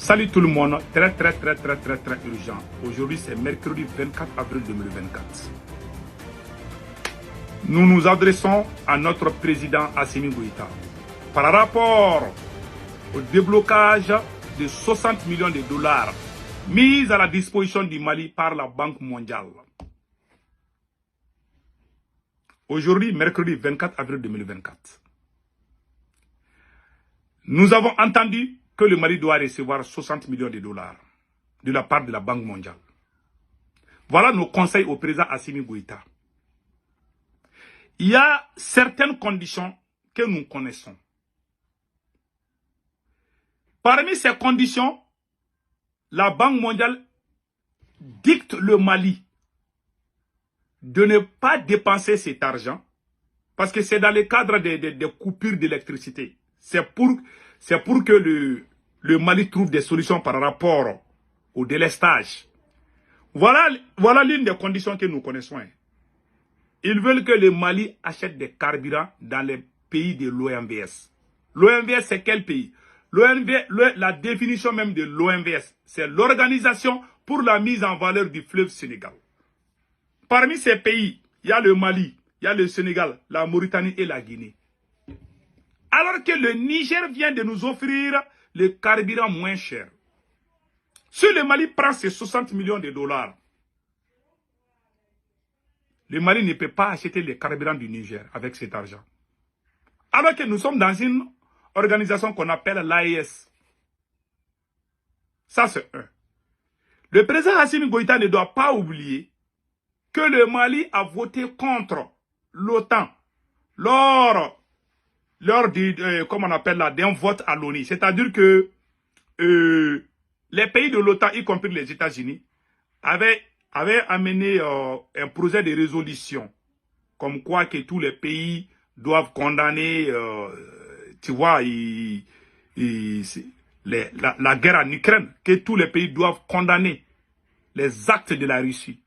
Salut tout le monde, très urgent. Aujourd'hui c'est mercredi 24 avril 2024. Nous nous adressons à notre président Assimi Goïta par rapport au déblocage de 60 millions de dollars mis à la disposition du Mali par la Banque mondiale. Aujourd'hui, mercredi 24 avril 2024. Nous avons entendu que le Mali doit recevoir 60 millions de dollars de la part de la Banque mondiale. Voilà nos conseils au président Assimi Goïta. Il y a certaines conditions que nous connaissons. Parmi ces conditions, la Banque mondiale dicte le Mali de ne pas dépenser cet argent parce que c'est dans le cadre des coupures d'électricité. C'est pour que le Mali trouve des solutions par rapport au délestage. Voilà l'une des conditions que nous connaissons. Ils veulent que le Mali achète des carburants dans les pays de l'OMVS. L'OMVS, c'est quel pays? La définition même de l'OMVS, c'est l'Organisation pour la mise en valeur du fleuve Sénégal. Parmi ces pays, il y a le Mali, il y a le Sénégal, la Mauritanie et la Guinée. Alors que le Niger vient de nous offrir le carburant moins cher. Si le Mali prend ses 60 millions de dollars, le Mali ne peut pas acheter les carburants du Niger avec cet argent. Alors que nous sommes dans une organisation qu'on appelle l'AES. Ça, c'est un. Le président Assimi Goïta ne doit pas oublier que le Mali a voté contre l'OTAN lors d'un vote à l'ONU. C'est-à-dire que les pays de l'OTAN, y compris les États-Unis, avaient amené un projet de résolution comme quoi que tous les pays doivent condamner, tu vois, la guerre en Ukraine, que tous les pays doivent condamner les actes de la Russie.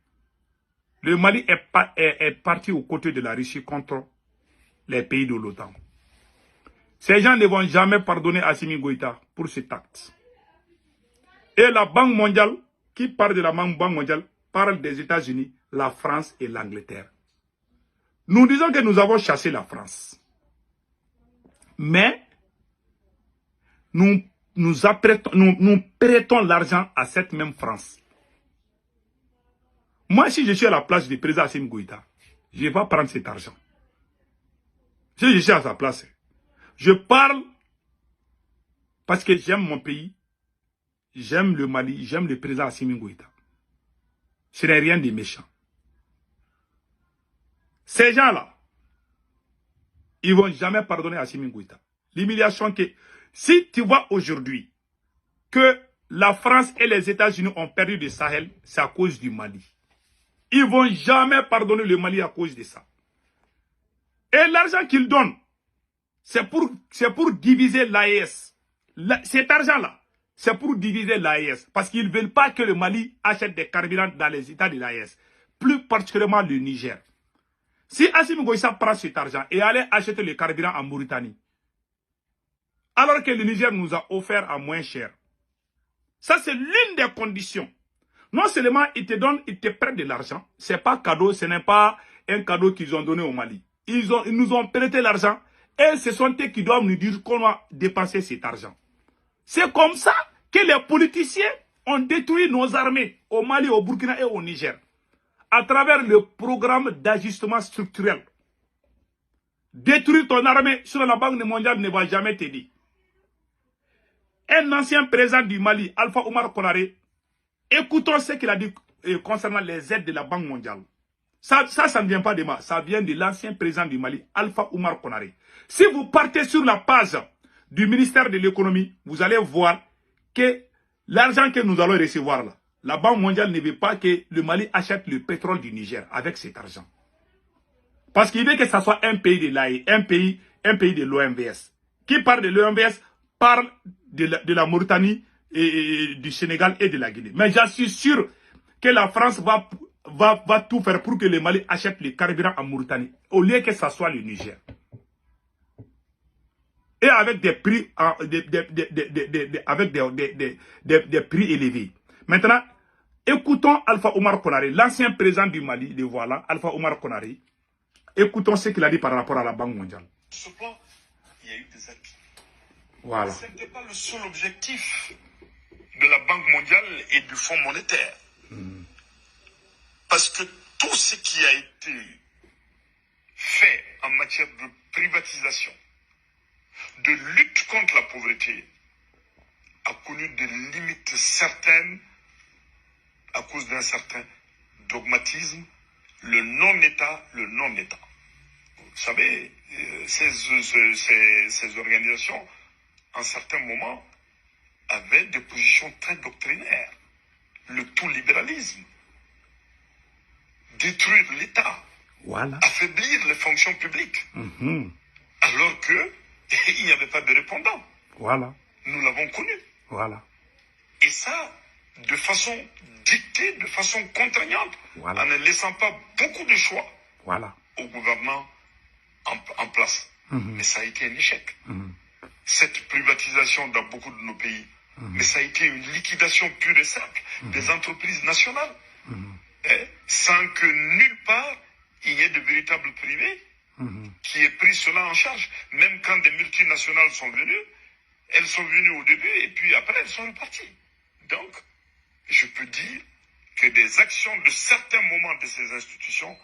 Le Mali est parti aux côtés de la Russie contre les pays de l'OTAN. Ces gens ne vont jamais pardonner à Assimi Goïta pour cet acte. Et la Banque mondiale, qui parle de la Banque mondiale, parle des États-Unis, la France et l'Angleterre. Nous disons que nous avons chassé la France. Mais nous prêtons l'argent à cette même France. Moi, si je suis à la place du président Assimi Goïta, je vais prendre cet argent. Si je suis à sa place, je parle parce que j'aime mon pays, j'aime le Mali, j'aime le président Assimi Goïta. Ce n'est rien de méchant. Ces gens-là, ils ne vont jamais pardonner à Assimi Goïta. L'humiliation que... Si tu vois aujourd'hui que la France et les États-Unis ont perdu le Sahel, c'est à cause du Mali. Ils ne vont jamais pardonner le Mali à cause de ça. Et l'argent qu'ils donnent, c'est pour diviser l'AES. Cet argent-là, c'est pour diviser l'AES. Parce qu'ils ne veulent pas que le Mali achète des carburants dans les États de l'AES. Plus particulièrement le Niger. Si Assimi Goïta prend cet argent et allait acheter le carburant en Mauritanie, alors que le Niger nous a offert à moins cher, ça c'est l'une des conditions. Non seulement ils te prêtent de l'argent, ce n'est pas cadeau, ce n'est pas un cadeau qu'ils ont donné au Mali. Ils nous ont prêté l'argent et ce sont eux qui doivent nous dire qu'on va dépenser cet argent. C'est comme ça que les politiciens ont détruit nos armées au Mali, au Burkina et au Niger à travers le programme d'ajustement structurel. Détruire ton armée sur la Banque mondiale ne va jamais t'aider. Un ancien président du Mali, Alpha Oumar Konaré, écoutons ce qu'il a dit concernant les aides de la Banque mondiale. Ça ne vient pas de moi, ça vient de l'ancien président du Mali, Alpha Oumar Konaré. Si vous partez sur la page du ministère de l'économie, vous allez voir que l'argent que nous allons recevoir là, la Banque mondiale ne veut pas que le Mali achète le pétrole du Niger avec cet argent. Parce qu'il veut que ce soit un pays de l'AE, un pays de l'OMVS. Qui parle de l'OMVS parle de la Mauritanie, et du Sénégal et de la Guinée. Mais j'en suis sûr que la France va tout faire pour que le Mali achète les carburants en Mauritanie, au lieu que ce soit le Niger. et avec des prix, avec des prix élevés. Maintenant, écoutons Alpha Oumar Konaré, l'ancien président du Mali, le voilà, Alpha Oumar Konaré. Écoutons ce qu'il a dit par rapport à la Banque mondiale. Ce plan, il y a eu des acquis. Voilà. Ce n'était pas le seul objectif de la Banque mondiale et du Fonds monétaire. Parce que tout ce qui a été fait en matière de privatisation, de lutte contre la pauvreté, a connu des limites certaines à cause d'un certain dogmatisme, le non-État, le non-État. Vous savez, ces organisations, en certains moments, avaient des positions très doctrinaires. Le tout libéralisme, détruire l'État, Voilà. affaiblir les fonctions publiques, alors que il n'y avait pas de répondant. Voilà. Nous l'avons connu. Voilà. Et ça, de façon dictée, de façon contraignante, Voilà. en ne laissant pas beaucoup de choix Voilà. au gouvernement en place. Mais ça a été un échec. Cette privatisation dans beaucoup de nos pays, mais ça a été une liquidation pure et simple des entreprises nationales, sans que nulle part il y ait de véritables privés qui aient pris cela en charge. Même quand des multinationales sont venues, elles sont venues au début et puis après elles sont reparties. Donc, je peux dire que des actions de certains moments de ces institutions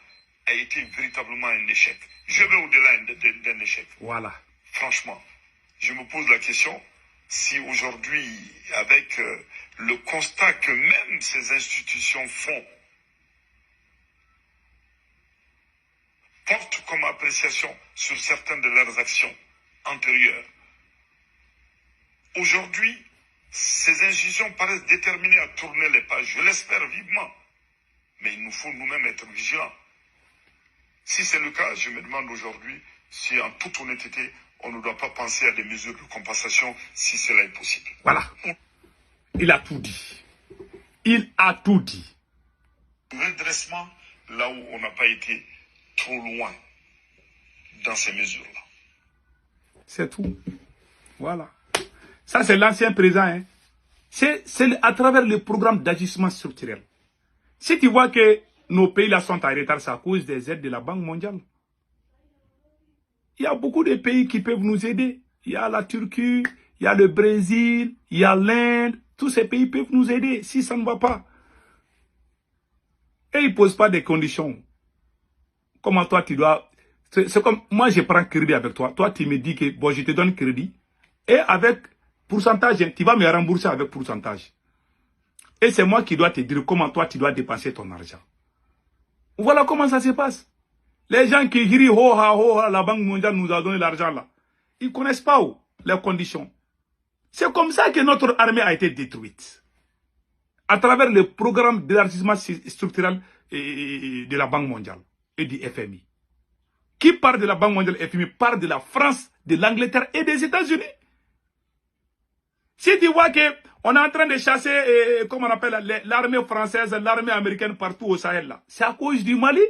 a été véritablement un échec. Je vais au-delà d'un échec. Voilà. Franchement, je me pose la question si aujourd'hui, avec le constat que même ces institutions font, portent comme appréciation sur certaines de leurs actions antérieures. Aujourd'hui, ces institutions paraissent déterminées à tourner les pages. Je l'espère vivement. Mais il nous faut nous-mêmes être vigilants. Si c'est le cas, je me demande aujourd'hui si en toute honnêteté, on ne doit pas penser à des mesures de compensation si cela est possible. Voilà. Il a tout dit. Il a tout dit. Redressement, là où on n'a pas été trop loin dans ces mesures-là. C'est tout. Voilà. Ça, c'est l'ancien président. Hein. C'est à travers le programme d'agissement structurel. Si tu vois que nos pays là sont en retard, c'est à cause des aides de la Banque mondiale. Il y a beaucoup de pays qui peuvent nous aider. Il y a la Turquie, il y a le Brésil, il y a l'Inde. Tous ces pays peuvent nous aider si ça ne va pas. Et ils ne posent pas des conditions. Comment toi tu dois... C'est comme moi je prends crédit avec toi. Toi tu me dis que bon je te donne crédit. Et avec pourcentage, tu vas me rembourser avec pourcentage. Et c'est moi qui dois te dire comment toi tu dois dépenser ton argent. Voilà comment ça se passe. Les gens qui crient ho ha, la Banque mondiale nous a donné l'argent là. Ils ne connaissent pas les conditions. C'est comme ça que notre armée a été détruite. À travers le programme d'élargissement structurel de la Banque mondiale et du FMI. Qui parle de la Banque mondiale et FMI parle de la France, de l'Angleterre et des États-Unis. Si tu vois qu'on est en train de chasser, comment on appelle, l'armée française, l'armée américaine partout au Sahel, là, c'est à cause du Mali.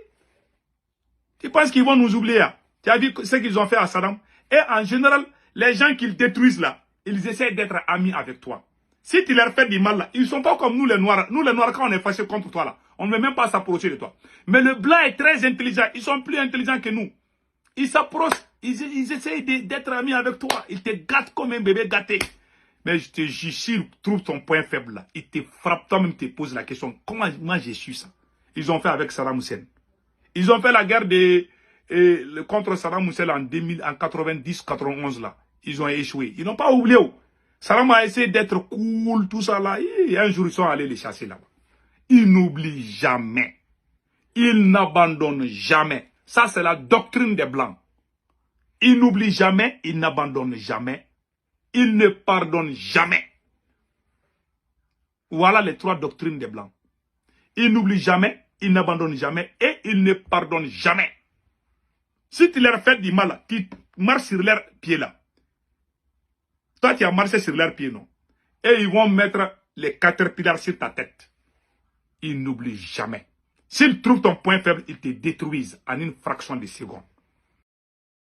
Tu penses qu'ils vont nous oublier? Tu as vu ce qu'ils ont fait à Saddam? Et en général, les gens qu'ils détruisent là, ils essaient d'être amis avec toi. Si tu leur fais du mal là, ils ne sont pas comme nous les Noirs. Nous les Noirs, quand on est fâchés contre toi là, on ne veut même pas s'approcher de toi. Mais le blanc est très intelligent. Ils sont plus intelligents que nous. Ils s'approchent, ils essayent d'être amis avec toi. Ils te gâtent comme un bébé gâté. Mais je te jure, s'ils trouvent ton point faible là, ils te frappent, toi-même te poses la question, comment moi j'ai su ça? Ils ont fait avec Saddam Hussein. Ils ont fait la guerre contre Saddam Hussein en 90-91 là. Ils ont échoué. Ils n'ont pas oublié. Saddam a essayé d'être cool, tout ça là. Et un jour, ils sont allés les chasser là-bas. Ils n'oublient jamais. Ils n'abandonnent jamais. Ça, c'est la doctrine des Blancs. Ils n'oublient jamais, ils n'abandonnent jamais. Ils ne pardonnent jamais. Voilà les trois doctrines des Blancs. Ils n'oublient jamais, ils n'abandonnent jamais et ils ne pardonnent jamais. Si tu leur fais du mal, tu marches sur leurs pieds là. Toi, tu as marché sur leurs pieds, non? Et ils vont mettre les caterpillars sur ta tête. Ils n'oublient jamais. S'ils trouvent ton point faible, ils te détruisent en une fraction de seconde.